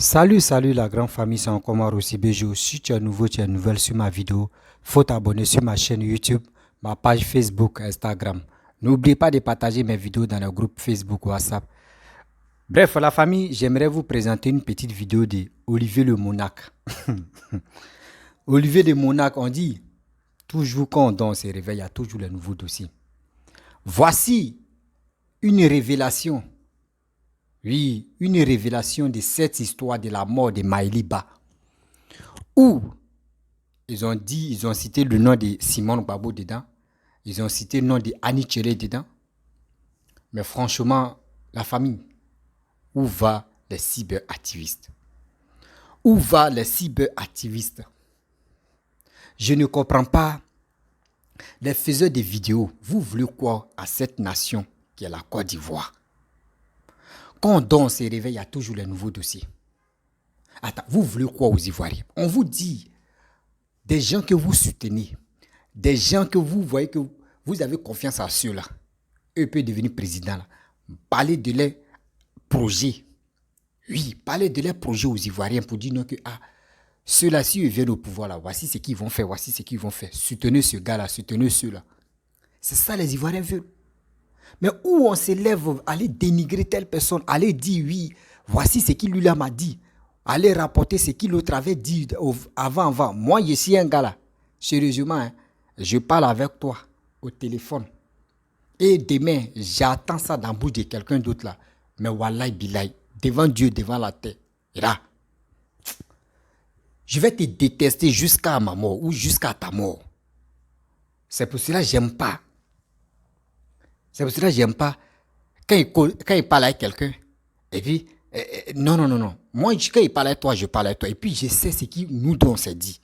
Salut la grande famille, c'est encore moi Rossi Bejo. Si tu es nouveau, tu es nouvelle sur ma vidéo, faut t'abonner sur ma chaîne YouTube, ma page Facebook, Instagram. N'oubliez pas de partager mes vidéos dans le groupe Facebook, WhatsApp. Bref, la famille, j'aimerais vous présenter une petite vidéo de Olivier le Monarque. Olivier le Monarque, on dit, toujours quand on se réveille, il y a toujours les nouveaux dossiers. Voici une révélation. Oui, une révélation de cette histoire de la mort de Maëliba. Où ils ont dit, ils ont cité le nom de Simone Gbagbo dedans. Ils ont cité le nom de Annie Tchéré dedans. Mais franchement, la famille, où va les cyberactivistes? Où va les cyberactivistes? Je ne comprends pas. Les faiseurs de vidéos, vous voulez quoi à cette nation qui est la Côte d'Ivoire? Quand on se réveille, il y a toujours les nouveaux dossiers. Attends, vous voulez quoi aux Ivoiriens? On vous dit, des gens que vous soutenez, des gens que vous voyez que vous avez confiance à ceux-là, eux peuvent devenir présidents. Là. Parlez de leurs projets. Oui, parlez de leurs projets aux Ivoiriens pour dire non que ceux-là, si ils viennent au pouvoir, là, voici ce qu'ils vont faire, voici ce qu'ils vont faire. Soutenez ce gars-là, soutenez ceux-là. C'est ça les Ivoiriens veulent. Mais où on s'élève, aller dénigrer telle personne, aller dire oui, voici ce qu'il lui m'a dit, aller rapporter ce qu'il l'autre avait dit avant. Moi, je suis un gars là, sérieusement, hein, je parle avec toi au téléphone. Et demain, j'attends ça dans le bout de quelqu'un d'autre là. Mais wallahi billahi, devant Dieu, devant la terre. Et là, je vais te détester jusqu'à ma mort ou jusqu'à ta mort. C'est pour cela que j'aime pas. C'est pour cela que j'aime pas quand il parle avec quelqu'un. Et puis, non. Moi, quand il parle avec toi, je parle avec toi. Et puis, je sais ce qui nous deux on s'est dit.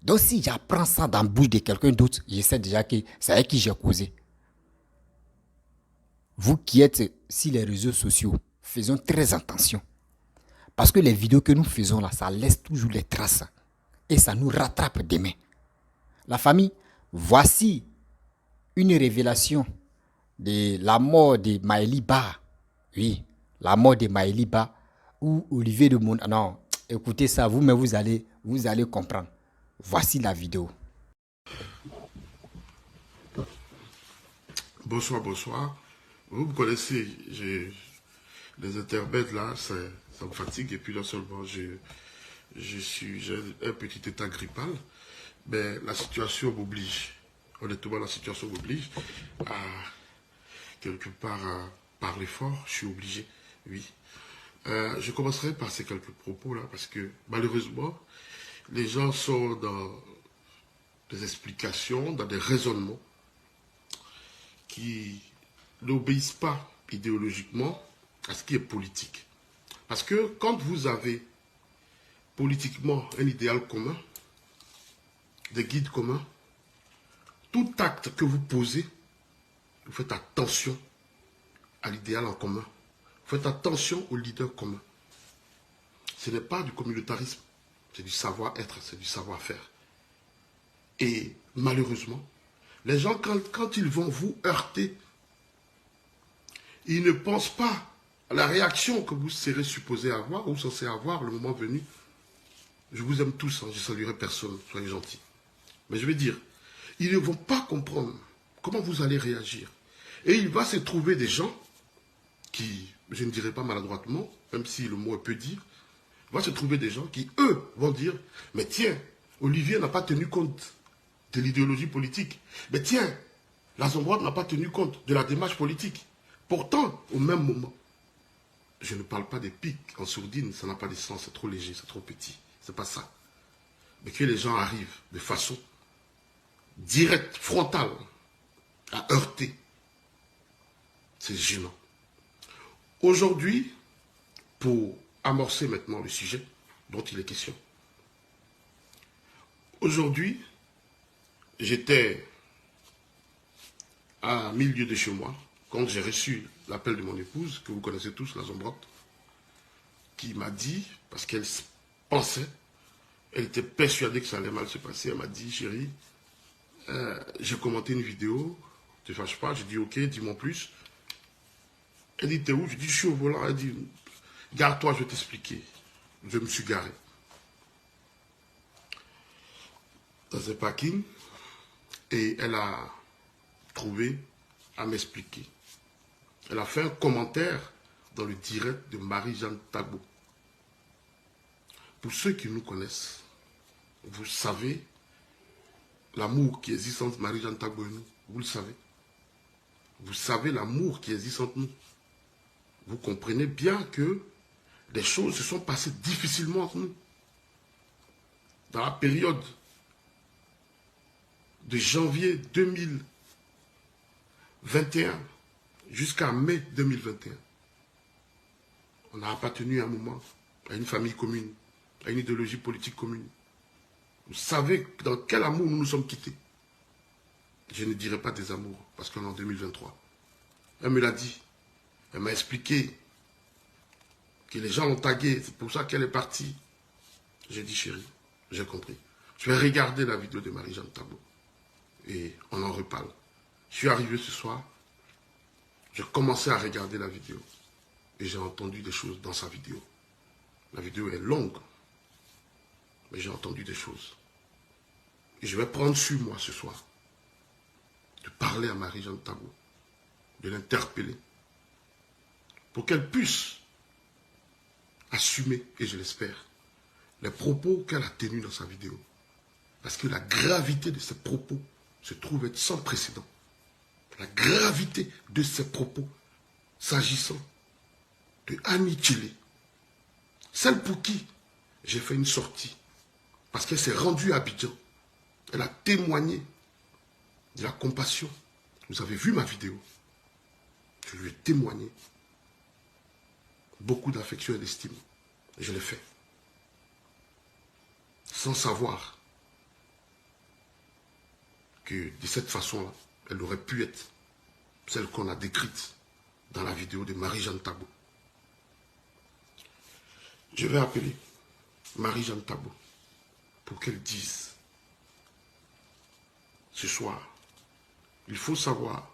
Donc, si j'apprends ça dans le bouche de quelqu'un d'autre, je sais déjà que c'est avec qui j'ai causé. Vous qui êtes sur les réseaux sociaux, faisons très attention. Parce que les vidéos que nous faisons là, ça laisse toujours les traces. Et ça nous rattrape demain. La famille, voici une révélation de la mort de Maëliba. Oui, la mort de Maëliba. Ou Olivier de Mon... Non, écoutez ça, vous allez comprendre. Voici la vidéo. Bonsoir. Vous me connaissez, les intermèdes là, ça me fatigue. Et puis là seulement, j'ai un petit état grippal. Mais la situation m'oblige. Honnêtement, la situation m'oblige à, quelque part, à parler fort. Je suis obligé, oui. Je commencerai par ces quelques propos là, parce que malheureusement, les gens sont dans des explications, dans des raisonnements qui n'obéissent pas idéologiquement à ce qui est politique. Parce que quand vous avez politiquement un idéal commun, des guides communs, tout acte que vous posez, vous faites attention à l'idéal en commun. Vous faites attention au leader commun. Ce n'est pas du communautarisme, c'est du savoir-être, c'est du savoir-faire. Et malheureusement, les gens, quand ils vont vous heurter, ils ne pensent pas à la réaction que vous serez supposé avoir ou censé avoir le moment venu. Je vous aime tous, hein, je saluerai personne, soyez gentils. Mais je vais dire, ils ne vont pas comprendre comment vous allez réagir. Et il va se trouver des gens qui, je ne dirais pas maladroitement, même si le mot est peu dire, il va se trouver des gens qui, eux, vont dire, mais tiens, Olivier n'a pas tenu compte de l'idéologie politique. Mais tiens, la Zombrade n'a pas tenu compte de la démarche politique. Pourtant, au même moment, je ne parle pas des pics en sourdine, ça n'a pas de sens, c'est trop léger, c'est trop petit. C'est pas ça. Mais que les gens arrivent de façon directe, frontale, à heurter, c'est gênant. Aujourd'hui, pour amorcer maintenant le sujet dont il est question, aujourd'hui, j'étais à 1000 lieues de chez moi, quand j'ai reçu l'appel de mon épouse, que vous connaissez tous, la Zombrade, qui m'a dit, parce qu'elle pensait, elle était persuadée que ça allait mal se passer, elle m'a dit, chérie, j'ai commenté une vidéo, ne te fâche pas, j'ai dit, ok, dis-moi plus. Elle dit, t'es où? Je dis, je suis au volant. Elle dit, garde-toi, je vais t'expliquer. je me suis garé dans un parking et elle a trouvé à m'expliquer. Elle a fait un commentaire dans le direct de Marie-Jeanne Tagbo. Pour ceux qui nous connaissent, vous savez l'amour qui existe entre Marie-Jeanne Tagbo et nous. Vous le savez. Vous savez l'amour qui existe entre nous. Vous comprenez bien que des choses se sont passées difficilement entre nous. Dans la période de janvier 2021 jusqu'à mai 2021, on a appartenu à un moment à une famille commune, à une idéologie politique commune. Vous savez dans quel amour nous nous sommes quittés. Je ne dirai pas des amours, parce qu'on est en 2023. Elle me l'a dit. Elle m'a expliqué que les gens l'ont tagué, c'est pour ça qu'elle est partie. J'ai dit, chérie, j'ai compris. Je vais regarder la vidéo de Marie-Jeanne Tagbo. Et on en reparle. Je suis arrivé ce soir, j'ai commencé à regarder la vidéo. Et j'ai entendu des choses dans sa vidéo. La vidéo est longue, mais j'ai entendu des choses. Et je vais prendre sur moi ce soir de parler à Marie-Jeanne Tagbo, de l'interpeller, pour qu'elle puisse assumer, et je l'espère, les propos qu'elle a tenus dans sa vidéo. Parce que la gravité de ces propos se trouve être sans précédent. La gravité de ces propos, s'agissant de Annie Tchilé, celle pour qui j'ai fait une sortie, parce qu'elle s'est rendue à Abidjan, elle a témoigné de la compassion. Vous avez vu ma vidéo. Je lui ai témoigné beaucoup d'affection et d'estime. Et je l'ai fait. Sans savoir que de cette façon-là, elle aurait pu être celle qu'on a décrite dans la vidéo de Marie-Jeanne Tagbo. Je vais appeler Marie-Jeanne Tagbo pour qu'elle dise ce soir. Il faut savoir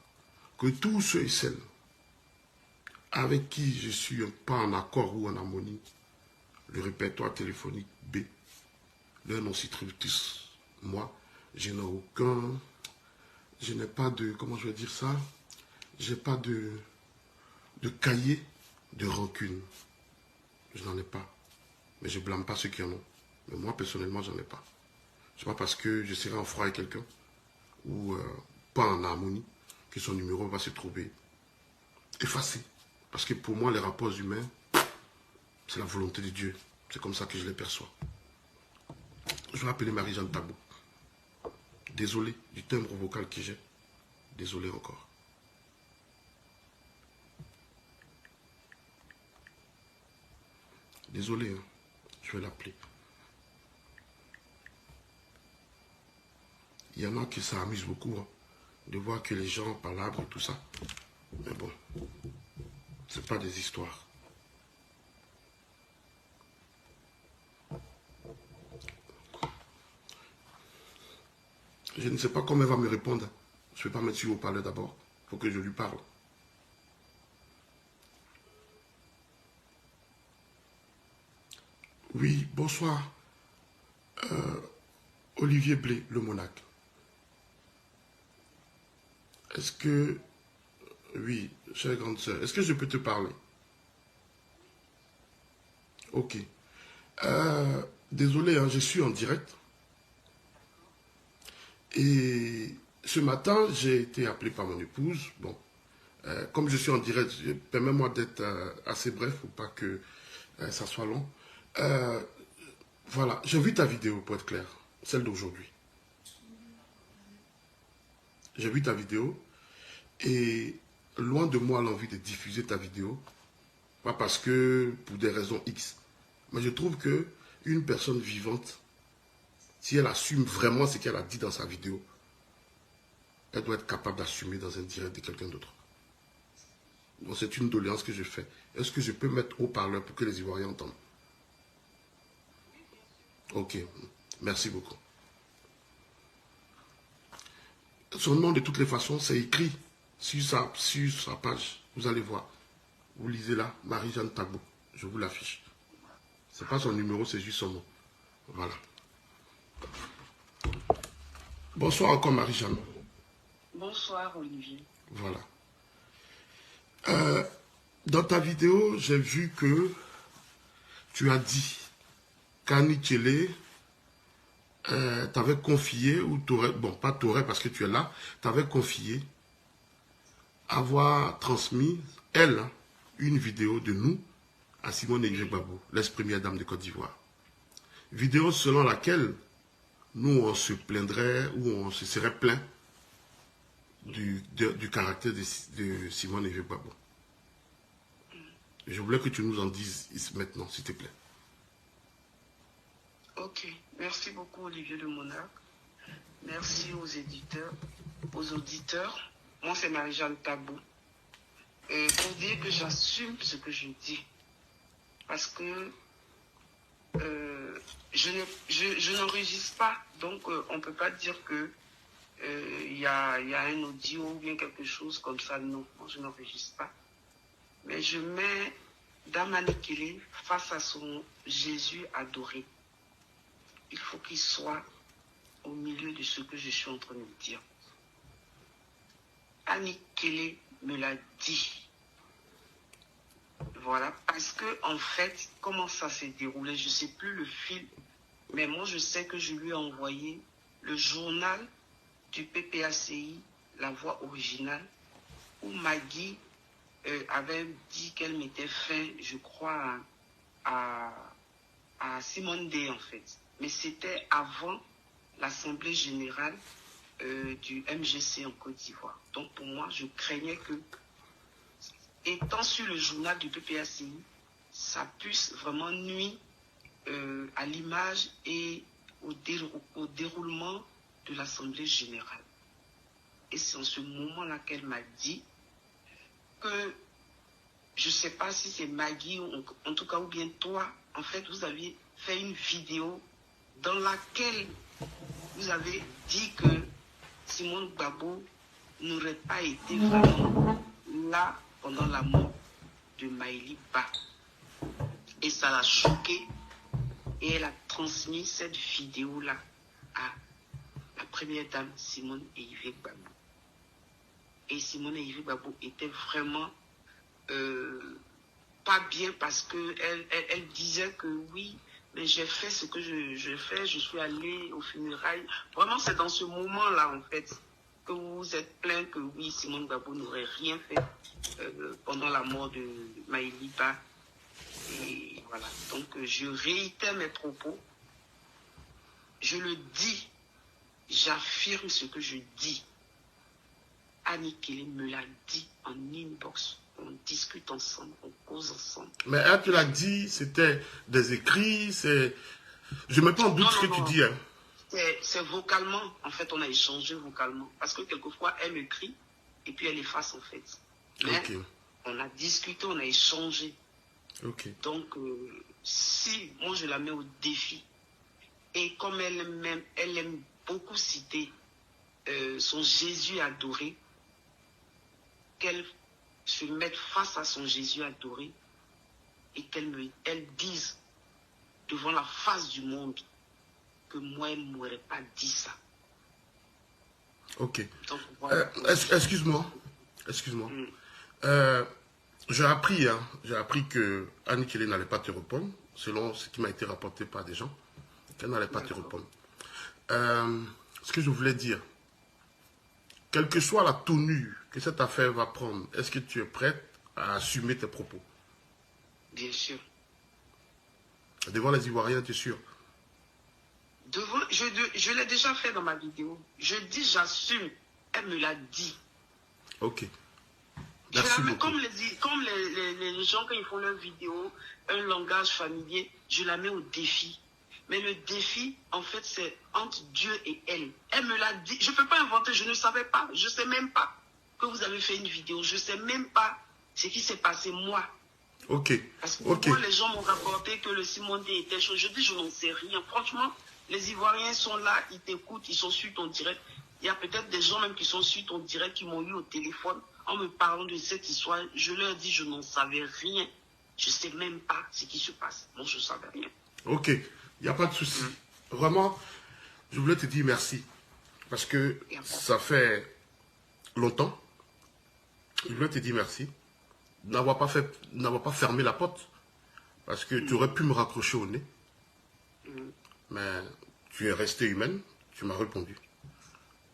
que tous ceux et celles avec qui je suis pas en accord ou en harmonie, le répertoire téléphonique B, leur nom s'y trouve tous. Moi, je n'ai aucun, je n'ai pas de, comment je vais dire ça, j'ai pas de cahier de rancune. Je n'en ai pas. Mais je ne blâme pas ceux qui en ont. Mais moi, personnellement, j'en ai pas. Ce n'est pas parce que je serai en froid avec quelqu'un ou pas en harmonie que son numéro va se trouver effacé. Parce que pour moi, les rapports humains, c'est la volonté de Dieu. C'est comme ça que je les perçois. Je vais appeler Marie-Jeanne Tagbo. Désolé du timbre vocal que j'ai. Désolé encore. Désolé, hein. Je vais l'appeler. Il y en a qui ça amuse beaucoup, hein, de voir que les gens palabrent et tout ça. Mais bon, c'est pas des histoires. Je ne sais pas comment elle va me répondre. Je ne vais pas mettre sur haut-parleur d'abord. Il faut que je lui parle. Oui, bonsoir. Olivier Blé, le monarque. Est-ce que... Oui, chère grande sœur, est-ce que je peux te parler? Ok. Désolé, hein, je suis en direct. Et ce matin, j'ai été appelé par mon épouse. Bon, comme je suis en direct, permets-moi d'être assez bref pour pas que ça soit long. Voilà, j'ai vu ta vidéo pour être clair, celle d'aujourd'hui. J'ai vu ta vidéo et loin de moi l'envie de diffuser ta vidéo, pas parce que pour des raisons X, mais je trouve que une personne vivante, si elle assume vraiment ce qu'elle a dit dans sa vidéo, elle doit être capable d'assumer dans un direct de quelqu'un d'autre. Donc c'est une doléance que je fais. Est-ce que je peux mettre haut-parleur pour que les Ivoiriens entendent? Ok, merci beaucoup. Son nom, de toutes les façons, c'est écrit sur sa page. Vous allez voir. Vous lisez là, Marie-Jeanne Tagbo. Je vous l'affiche. C'est pas son numéro, c'est juste son nom. Voilà. Bonsoir encore, Marie-Jeanne. Bonsoir, Olivier. Voilà. Dans ta vidéo, j'ai vu que tu as dit qu'Annie Tchélé t'avait confié, ou t'aurais, bon, pas t'aurais parce que tu es là, t'avait confié avoir transmis, elle, une vidéo de nous à Simone Gbagbo, l'ex-première dame de Côte d'Ivoire. Vidéo selon laquelle nous, on se plaindrait ou on se serait plaint du caractère de Simone Gbagbo. Je voulais que tu nous en dises maintenant, s'il te plaît. Ok, merci beaucoup Olivier Le Monarque. Merci aux éditeurs, aux auditeurs. Moi c'est Marie-Jeanne Tabou. Pour dire que j'assume ce que je dis. Parce que je n'enregistre pas. Donc on ne peut pas dire que il y a un audio ou bien quelque chose comme ça. Non, moi, je n'enregistre pas. Mais je mets Dame Annie Tchélé face à son Jésus adoré. Il faut qu'il soit au milieu de ce que je suis en train de dire. Annie Tchélé me l'a dit. Voilà, parce que en fait, comment ça s'est déroulé, je ne sais plus le fil, mais moi je sais que je lui ai envoyé le journal du PPACI, la voix originale, où Maggie avait dit qu'elle mettait fin, je crois, à Simone Day en fait. Mais c'était avant l'Assemblée générale du MGC en Côte d'Ivoire. Donc pour moi, je craignais que, étant sur le journal du PPACI, ça puisse vraiment nuire à l'image et au déroulement de l'Assemblée générale. Et c'est en ce moment-là qu'elle m'a dit que, je ne sais pas si c'est Maggie, ou en tout cas, ou bien toi, en fait, vous avez fait une vidéo dans laquelle vous avez dit que Simone Gbagbo n'aurait pas été vraiment là pendant la mort de Maëlie Ba. Et ça l'a choquée et elle a transmis cette vidéo-là à la première dame Simone Eyivé Gbagbo. Et Simone Eyivé Gbagbo était vraiment pas bien parce qu'elle disait que oui, mais j'ai fait ce que je fais, je suis allée aux funérailles. Vraiment, c'est dans ce moment-là, en fait, que vous vous êtes plaint que oui, Simone Gbagbo n'aurait rien fait pendant la mort de Maëlie Ba. Et voilà, donc je réitère mes propos. Je le dis, j'affirme ce que je dis. Annie Tchélé me l'a dit en inbox. On discute ensemble, on cause ensemble. Mais elle te l'a dit, c'était des écrits, c'est... Je ne mets pas en doute ce que tu dis. Hein. C'est vocalement, en fait, on a échangé vocalement. Parce que quelquefois, elle écrit et puis elle efface, en fait. Mais okay. On a discuté, on a échangé. Okay. Donc, si moi je la mets au défi, et comme elle aime beaucoup citer son Jésus adoré, qu'elle se mette face à son Jésus adoré et qu'elle dise devant la face du monde que moi, elle ne m'aurait pas dit ça. Ok. Donc, voilà. Excuse-moi. J'ai appris que Annie Tchélé n'allait pas te répondre, selon ce qui m'a été rapporté par des gens, qu'elle n'allait pas te répondre. Ce que je voulais dire, quelle que soit la tenue que cette affaire va prendre, est-ce que tu es prête à assumer tes propos? Bien sûr. Devant les Ivoiriens, tu es sûr? Je l'ai déjà fait dans ma vidéo. Je dis, j'assume. Elle me l'a dit. Ok. Merci beaucoup. Comme les gens, quand ils font leurs vidéos, un langage familier, je la mets au défi. Mais le défi, en fait, c'est entre Dieu et elle. Elle me l'a dit. Je ne peux pas inventer, je ne savais pas. Je ne sais même pas que vous avez fait une vidéo. Je ne sais même pas ce qui s'est passé, moi. Ok. Parce que moi, les gens m'ont rapporté que le Simone Day était chaud. Je dis, je n'en sais rien. Franchement, les Ivoiriens sont là, ils t'écoutent, ils sont sur ton direct. Il y a peut-être des gens même qui sont sur ton direct, qui m'ont eu au téléphone en me parlant de cette histoire. Je leur dis, je n'en savais rien. Je ne sais même pas ce qui se passe. Moi, je ne savais rien. Ok, il n'y a pas de souci. Vraiment, je voulais te dire merci. Parce que ça fait longtemps. Je voulais te dire merci. N'avoir pas fermé la porte. Parce que tu aurais pu me raccrocher au nez. Mais tu es restée humaine. Tu m'as répondu.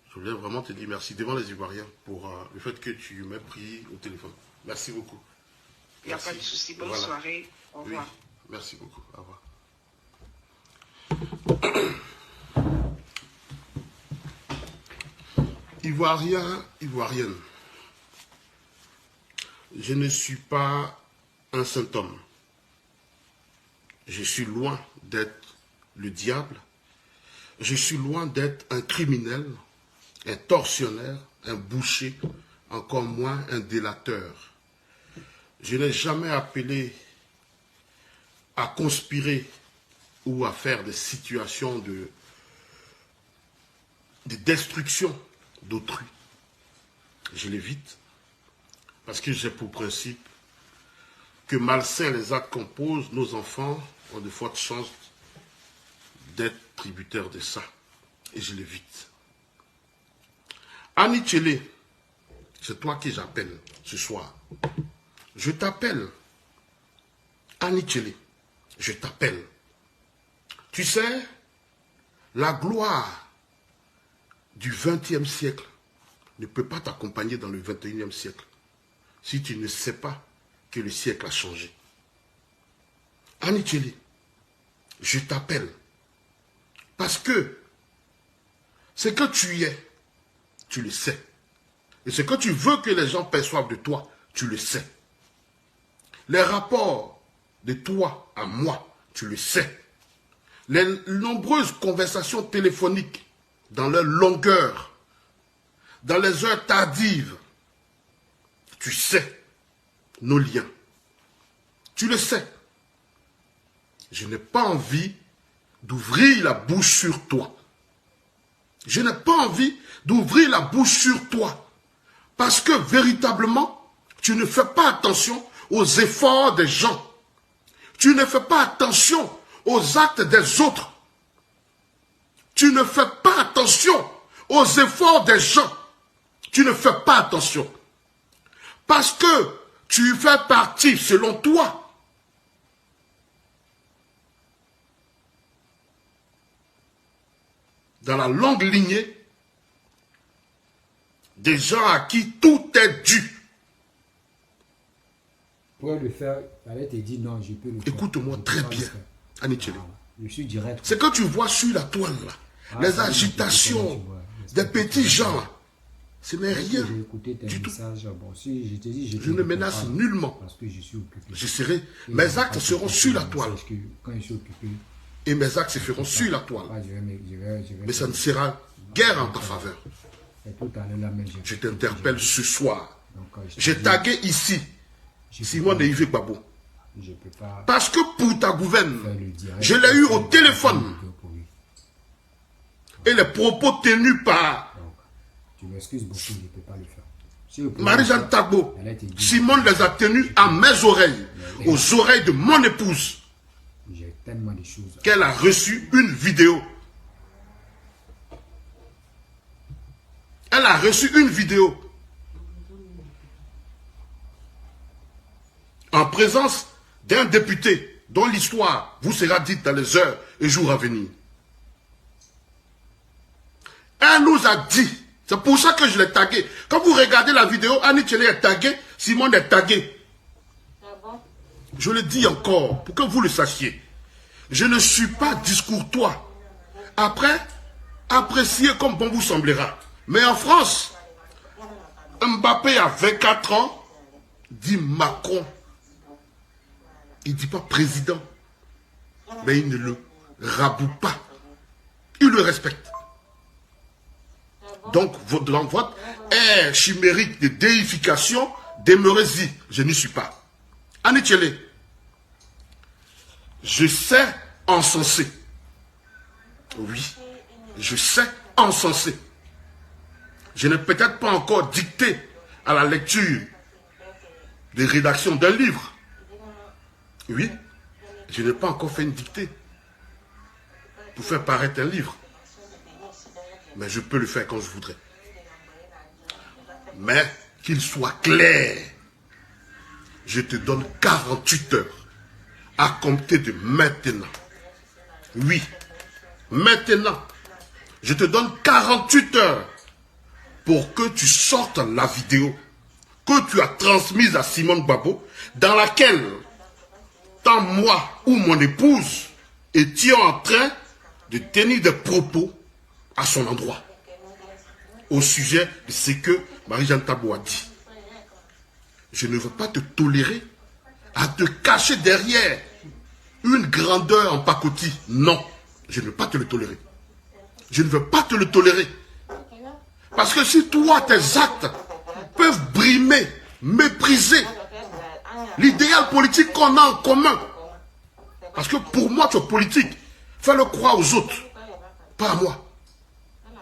Je voulais vraiment te dire merci devant les Ivoiriens pour le fait que tu m'aies pris au téléphone. Merci beaucoup. Il n'y a pas de souci. Bonne soirée. Au revoir. Oui, merci beaucoup. Au revoir. Ivoirien, Ivoirienne. Je ne suis pas un saint homme. Je suis loin d'être le diable. Je suis loin d'être un criminel, un tortionnaire, un boucher, encore moins un délateur. Je n'ai jamais appelé à conspirer ou à faire des situations de destruction d'autrui. Je l'évite parce que j'ai pour principe que malsains les actes qu'on pose, nos enfants ont de fortes chances d'être tributaires de ça. Et je l'évite. Annie Tchélé, c'est toi qui j'appelle ce soir. Je t'appelle. Annie Tchélé, je t'appelle. Tu sais, la gloire du XXe siècle ne peut pas t'accompagner dans le XXIe siècle si tu ne sais pas que le siècle a changé. Annie Tchélé, je t'appelle parce que ce que tu es, tu le sais. Et ce que tu veux que les gens perçoivent de toi, tu le sais. Les rapports de toi à moi, tu le sais. Les nombreuses conversations téléphoniques dans leur longueur, dans les heures tardives, tu sais nos liens. Tu le sais. Je n'ai pas envie d'ouvrir la bouche sur toi. Je n'ai pas envie d'ouvrir la bouche sur toi. Parce que véritablement, tu ne fais pas attention aux efforts des gens. Tu ne fais pas attention aux actes des autres. Tu ne fais pas attention aux efforts des gens. Tu ne fais pas attention. Parce que tu fais partie, selon toi, dans la longue lignée des gens à qui tout est dû. Pour le faire, elle te dit non, je peux le faire. Écoute-moi très bien, Annie Tchélé. Je suis direct. Ce que tu vois sur la toile, là, les agitations des petits gens, là, ce n'est rien du tout. Bon, si je te dis, je ne menace nullement. Parce que je suis occupé. Je serai, mes actes seront sur la toile. Parce que quand je suis occupé, et mes actes se feront sur la toile. Mais ça ne sera guère en ta faveur. Je t'interpelle ce soir. J'ai tagué ici Simon de Yves Gbagbo. Parce que pour ta gouverne, je l'ai eu au téléphone. Et les propos tenus par Marie-Jeanne Tagbo, Simon les a tenus à mes oreilles, aux oreilles de mon épouse, qu'elle a reçu une vidéo. Elle a reçu une vidéo en présence d'un député dont l'histoire vous sera dite dans les heures et jours à venir. Elle nous a dit, c'est pour ça que je l'ai tagué. Quand vous regardez la vidéo, Annie Tchélé est taguée, Simon est tagué. Je le dis encore, pour que vous le sachiez. Je ne suis pas discourtois. Après, appréciez comme bon vous semblera. Mais en France, Mbappé a 24 ans, dit Macron. Il ne dit pas président. Mais il ne le raboue pas. Il le respecte. Donc, votre air chimérique de déification, demeurez-y. Je n'y suis pas. Annie Tchélé, je sais encenser. Oui, je sais encenser. Je n'ai peut-être pas encore dicté à la lecture des rédactions d'un livre. Oui, je n'ai pas encore fait une dictée pour faire paraître un livre. Mais je peux le faire quand je voudrais. Mais qu'il soit clair, je te donne 48 heures à compter de maintenant. Oui, maintenant, je te donne 48 heures pour que tu sortes la vidéo que tu as transmise à Simone Gbagbo, dans laquelle tant moi ou mon épouse étions en train de tenir des propos à son endroit au sujet de ce que Marie-Jeanne Tabo a dit. Je ne veux pas te tolérer à te cacher derrière une grandeur en pacotille. Non, je ne veux pas te le tolérer. Je ne veux pas te le tolérer. Parce que si toi, tes actes peuvent brimer, mépriser l'idéal politique qu'on a en commun. Parce que pour moi, tu es politique. Fais-le croire aux autres. Pas à moi.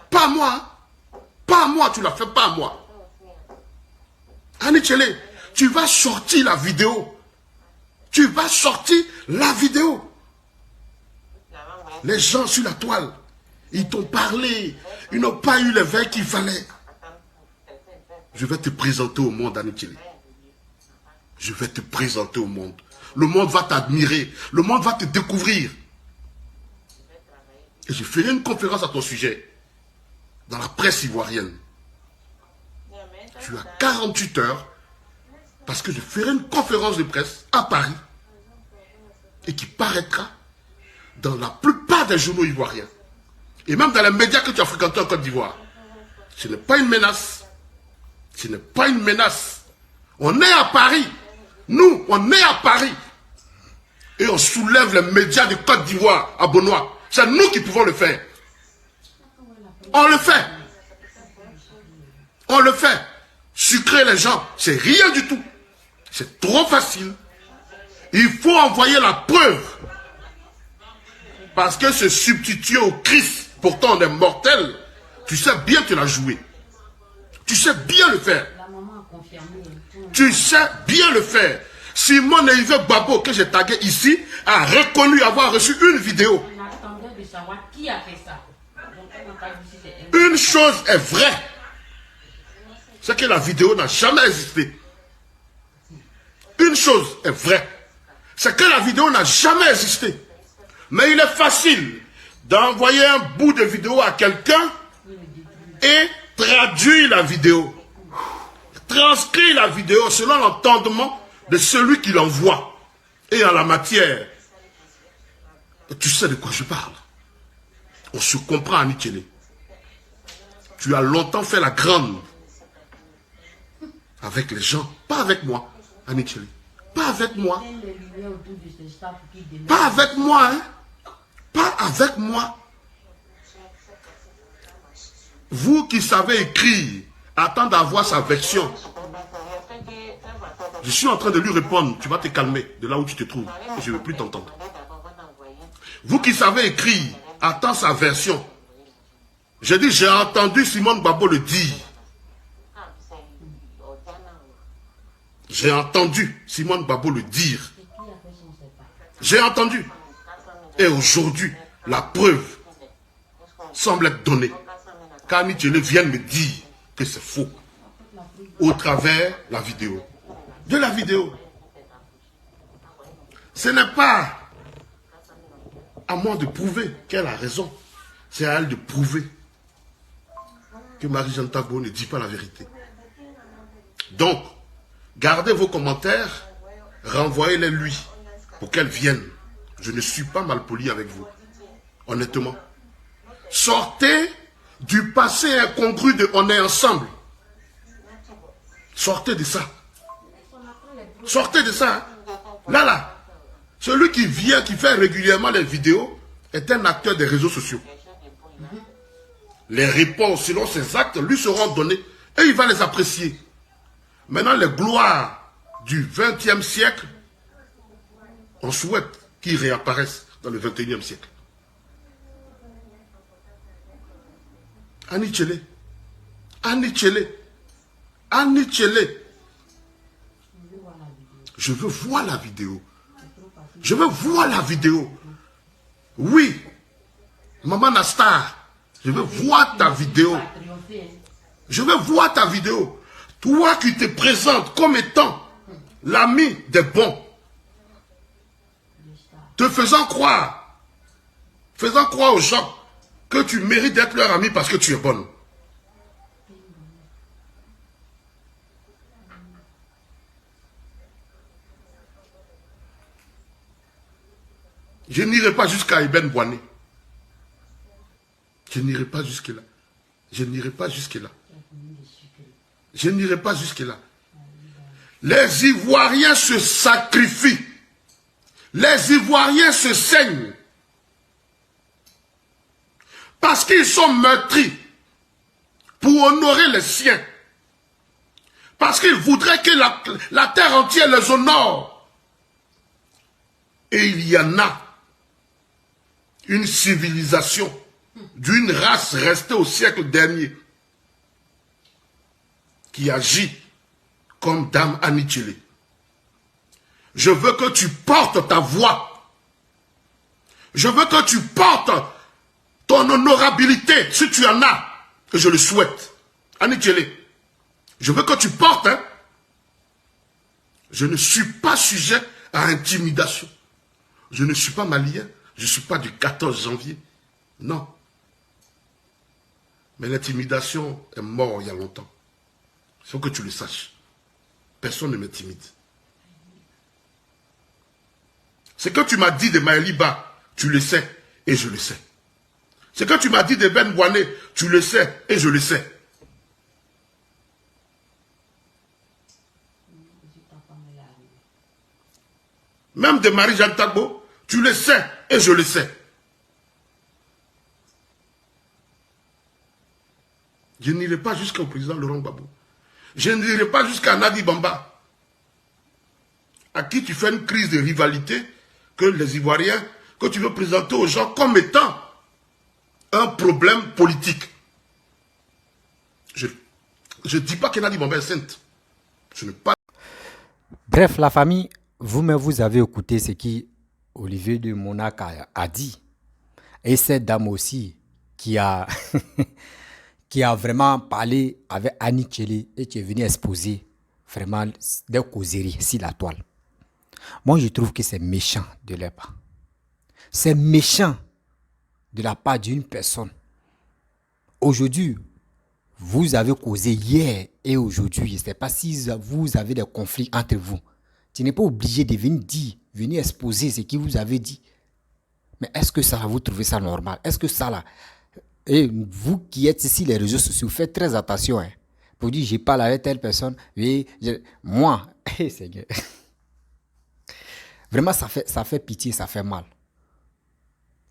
Pas à moi. Hein? Pas à moi, tu ne la fais pas à moi. Annie Tchele, tu vas sortir la vidéo. Tu vas sortir la vidéo. Les gens sur la toile, ils t'ont parlé. Ils n'ont pas eu les verres qu'il fallait. Je vais te présenter au monde, Annie Tchele. Je vais te présenter au monde. Le monde va t'admirer. Le monde va te découvrir. Et je ferai une conférence à ton sujet dans la presse ivoirienne. Tu as 48 heures parce que je ferai une conférence de presse à Paris et qui paraîtra dans la plupart des journaux ivoiriens et même dans les médias que tu as fréquentés en Côte d'Ivoire. Ce n'est pas une menace. Ce n'est pas une menace. On est à Paris. Nous, on est à Paris. Et on soulève les médias de Côte d'Ivoire à Benoît. C'est nous qui pouvons le faire. On le fait. On le fait. Sucrer les gens, c'est rien du tout. C'est trop facile. Il faut envoyer la preuve. Parce que se substituer au Christ, pourtant on est mortel, tu sais bien te la jouer. Tu sais bien le faire. Tu sais bien le faire. Simone Yves Gbagbo, que j'ai tagué ici, a reconnu avoir reçu une vidéo. Une chose est vraie. C'est que la vidéo n'a jamais existé. Une chose est vraie. C'est que la vidéo n'a jamais existé. Mais il est facile d'envoyer un bout de vidéo à quelqu'un et traduire la vidéo. Transcrire la vidéo selon l'entendement de celui qui l'envoie. Et en la matière, tu sais de quoi je parle. On se comprend, Annie Tchele. Tu as longtemps fait la grande avec les gens, pas avec moi, Annie Tchele. Pas avec moi. Pas avec moi, hein. Pas avec moi. Vous qui savez écrire, attends d'avoir sa version. Je suis en train de lui répondre, tu vas te calmer de là où tu te trouves. Je ne veux plus t'entendre. Vous qui savez écrire, attends sa version. Je dis, j'ai entendu Simone Gbagbo le dire. J'ai entendu Simone Gbagbo le dire. J'ai entendu. Et aujourd'hui, la preuve semble être donnée. Car Annie Tchele vient me dire que c'est faux. Au travers de la vidéo. De la vidéo. Ce n'est pas à moi de prouver qu'elle a raison. C'est à elle de prouver que Marie-Jeanne Tabo ne dit pas la vérité. Donc, gardez vos commentaires, renvoyez-les lui pour qu'elle vienne. Je ne suis pas malpoli avec vous. Honnêtement. Sortez du passé incongru de on est ensemble. Sortez de ça. Sortez de ça. Là. Celui qui vient, qui fait régulièrement les vidéos, est un acteur des réseaux sociaux. Les réponses selon ses actes lui seront données et il va les apprécier. Maintenant, les gloires du XXe siècle, on souhaite qu'ils réapparaissent dans le XXIe siècle. Annie Tchele. Annie Tchele. Annie Tchele. Je veux voir la vidéo. Je veux voir la vidéo. Oui. Maman Nastar, je veux voir ta vidéo. Je veux voir ta vidéo. Toi qui te présentes comme étant l'ami des bons. Te faisant croire aux gens que tu mérites d'être leur ami parce que tu es bonne. Je n'irai pas jusqu'à Eben Boané. Je n'irai pas jusque-là. Je n'irai pas jusque-là. Je n'irai pas jusque-là. Les Ivoiriens se sacrifient. Les Ivoiriens se saignent. Parce qu'ils sont meurtris pour honorer les siens. Parce qu'ils voudraient que la terre entière les honore. Et il y en a une civilisation d'une race restée au siècle dernier qui agit comme Dame Annie Tchélé. Je veux que tu portes ta voix. Je veux que tu portes ton honorabilité, si tu en as, que je le souhaite. Annie Tchélé, je veux que tu portes. Hein? Je ne suis pas sujet à intimidation. Je ne suis pas malien. Je ne suis pas du 14 janvier. Non. Mais l'intimidation est morte il y a longtemps. Il faut que tu le saches. Personne ne m'intimide. Ce que tu m'as dit de Maëliba, tu le sais et je le sais. Ce que tu m'as dit de Ben Boané, tu le sais et je le sais. Même de Marie-Jeanne Tagbo, tu le sais et je le sais. Je n'irai pas jusqu'au président Laurent Gbagbo. Je n'irai pas jusqu'à Nadi Bamba, à qui tu fais une crise de rivalité que les Ivoiriens, que tu veux présenter aux gens comme étant un problème politique. Je ne dis pas que Nadi Bamba est sainte. Je ne pas. Bref, la famille, vous-même, vous avez écouté ce qui Olivier de Monac a dit. Et cette dame aussi qui a, qui a vraiment parlé avec Annie Tchélé et qui est venue exposer vraiment des causeries sur la toile. Moi, je trouve que c'est méchant de leur part. C'est méchant de la part d'une personne. Aujourd'hui, vous avez causé hier et aujourd'hui. Je ne sais pas si vous avez des conflits entre vous. Tu n'es pas obligé de venir dire, venir exposer ce que vous avez dit. Mais est-ce que ça, vous trouvez ça normal? Est-ce que ça là... Et vous qui êtes ici les réseaux sociaux, faites très attention. Hein. Pour dire, je parle avec telle personne. Oui, moi, Seigneur. Vraiment, ça fait pitié, ça fait mal.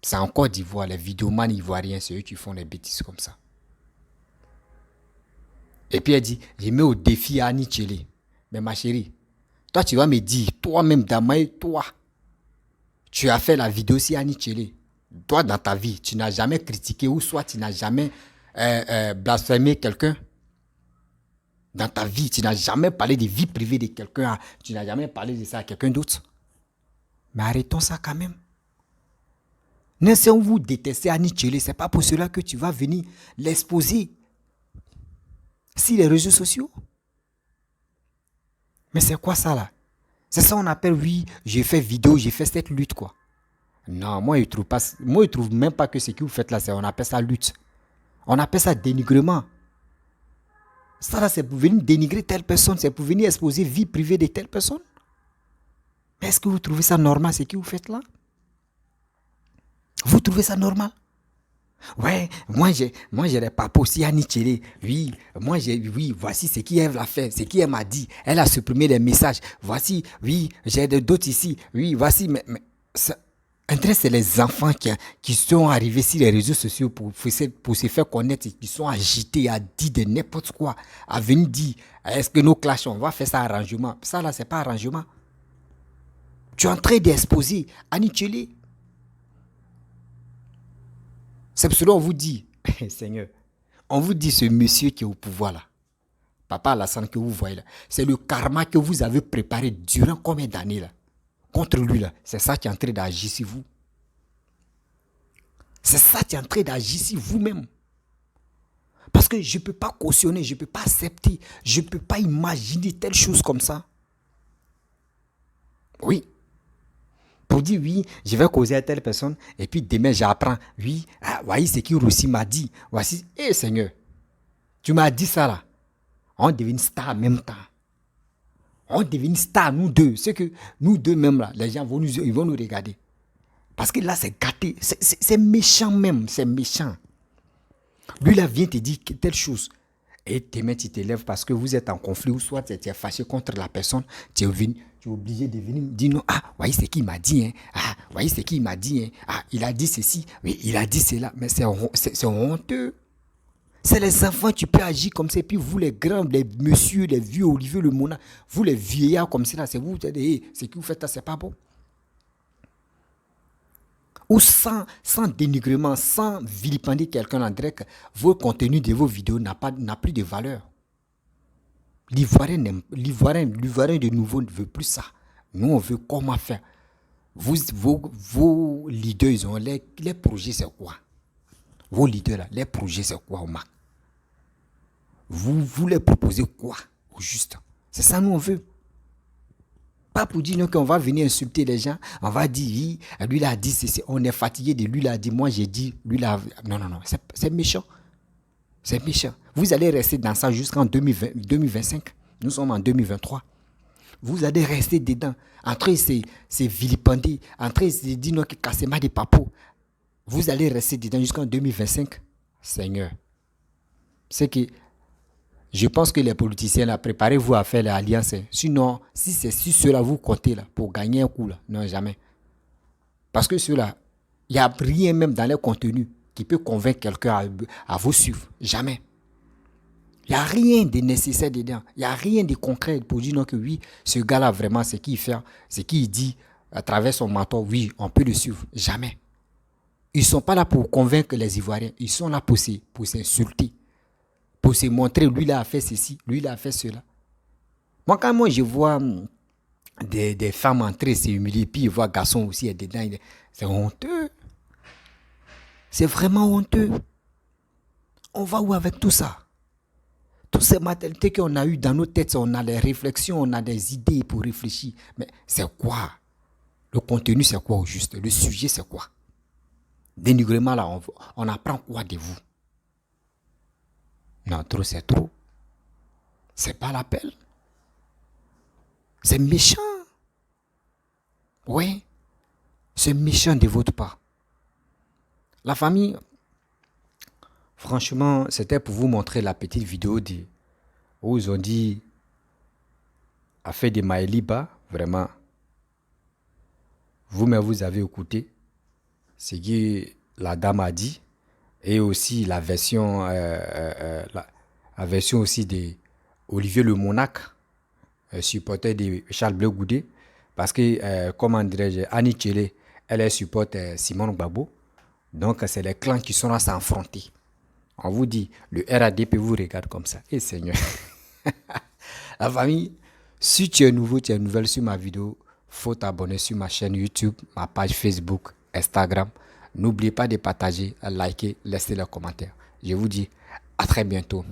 C'est en Côte d'Ivoire, les vidéomans ivoiriens, c'est eux qui font des bêtises comme ça. Et puis elle dit, je mets au défi à Annie Tchélé. Mais ma chérie, toi tu vas me dire, toi-même Damaï, toi, tu as fait la vidéo sur Annie Tchélé. Toi dans ta vie, tu n'as jamais critiqué ou soit tu n'as jamais blasphémé quelqu'un. Dans ta vie, tu n'as jamais parlé de vie privée de quelqu'un. Tu n'as jamais parlé de ça à quelqu'un d'autre. Mais arrêtons ça quand même. Même si on vous déteste Annie Tchélé, ce n'est pas pour cela que tu vas venir l'exposer sur les réseaux sociaux. Mais c'est quoi ça là? C'est ça qu'on appelle, oui, j'ai fait vidéo, j'ai fait cette lutte quoi. Non, moi je trouve même pas que ce que vous faites là, on appelle ça lutte. On appelle ça dénigrement. Ça là, c'est pour venir dénigrer telle personne, c'est pour venir exposer vie privée de telle personne. Mais est-ce que vous trouvez ça normal ce que vous faites là? Vous trouvez ça normal? Ouais, moi j'ai les papas aussi Annie Tchélé. Oui, oui, voici ce qu'elle a fait, ce qu'elle m'a dit. Elle a supprimé les messages. Voici, oui, j'ai d'autres ici. Oui, voici, mais ça, c'est les enfants qui sont arrivés sur les réseaux sociaux pour se faire connaître, qui sont agités à dire de n'importe quoi, à venir dire, est-ce que nous clashons, on va faire ça arrangement. Ça là, c'est pas arrangement. Tu es en train d'exposer Annie Tchélé. C'est pour cela qu'on vous dit, Seigneur, on vous dit ce monsieur qui est au pouvoir là, Papa Alassane que vous voyez là, c'est le karma que vous avez préparé durant combien d'années là? contre lui là, c'est ça qui est en train d'agir sur vous. C'est ça qui est en train d'agir sur vous-même. Parce que je ne peux pas cautionner, je ne peux pas accepter, je ne peux pas imaginer telle chose comme ça. Oui. Pour dire oui, je vais causer à telle personne, et puis demain j'apprends, oui, voyez ce qu'il aussi m'a dit. Voici, Seigneur, tu m'as dit ça là. On devient star en même temps. On devient star, nous deux. C'est que nous deux même là, les gens ils vont nous regarder. Parce que là, c'est gâté. C'est méchant même, c'est méchant. Lui là vient te dire telle chose. Et demain tu t'élèves parce que vous êtes en conflit ou soit tu es fâché contre la personne. Tu es obligé de venir dire non. Voyez ce qu'il m'a dit. Voyez ce qu'il m'a dit. Il a dit ceci. Oui, il a dit cela. Mais c'est honteux. C'est les enfants, tu peux agir comme ça. Et puis vous les grands, les messieurs, les vieux, Olivier Le Mona, vous les vieillards comme ça, c'est vous, ce que vous faites là, c'est pas bon. Ou sans dénigrement, sans vilipender quelqu'un en direct, vos contenus de vos vidéos n'a plus de valeur. L'Ivoirien de nouveau ne veut plus ça. Nous, on veut comment faire. Vos leaders, ils ont les projets, c'est quoi? Vos leaders, là, les projets, c'est quoi au Mac? Vous les proposez quoi au juste? C'est ça nous on veut. Pas pour dire qu'on va venir insulter les gens, on va dire, oui, lui il a dit, on est fatigué de lui, il a dit, moi j'ai dit, lui il a... Non, c'est méchant. C'est méchant. Vous allez rester dans ça jusqu'en 2025. Nous sommes en 2023. Vous allez rester dedans. Entre ces vilipendés, entre ces dire non, qui cassent mal des papos. Vous allez rester dedans jusqu'en 2025. Seigneur. C'est que je pense que les politiciens, là, préparez-vous à faire l'alliance. Sinon, si c'est sur cela vous comptez là, pour gagner un coup, là, non, jamais. Parce que cela, il n'y a rien même dans les contenus qui peut convaincre quelqu'un à vous suivre. Jamais. Il n'y a rien de nécessaire dedans. Il n'y a rien de concret pour dire non que oui, ce gars-là, vraiment, ce qu'il fait, ce qu'il dit à travers son mentor, oui, on peut le suivre. Jamais. Ils ne sont pas là pour convaincre les Ivoiriens. Ils sont là pour s'insulter. Pour se montrer, lui, il a fait ceci, lui, il a fait cela. Moi, quand je vois des femmes entrer, s'humilier, puis je vois garçon aussi être dedans, c'est honteux. C'est vraiment honteux. On va où avec tout ça? Toutes ces mentalités qu'on a eues dans nos têtes, on a des réflexions, on a des idées pour réfléchir. Mais c'est quoi? Le contenu, c'est quoi au juste? Le sujet, c'est quoi? Dénigrement, là, on apprend quoi de vous? Non, trop, c'est trop. C'est pas l'appel. C'est méchant. Oui, c'est méchant de votre part. La famille, franchement, c'était pour vous montrer la petite vidéo où ils ont dit à faire des Maëliba, vraiment. Vous-même, vous avez écouté ce que la dame a dit et aussi la version, la version aussi de Olivier Le Monac, supporter de Charles Bleu Goudé, parce que, comment dirais-je, Annie Tchele, elle supporte Simone Gbagbo. Donc, c'est les clans qui sont là s'affronter. On vous dit, le RADP vous regarde comme ça. Et Seigneur. La famille, si tu es nouveau, tu es nouvelle sur ma vidéo, faut t'abonner sur ma chaîne YouTube, ma page Facebook, Instagram. N'oubliez pas de partager, liker, laisser les commentaires. Je vous dis à très bientôt.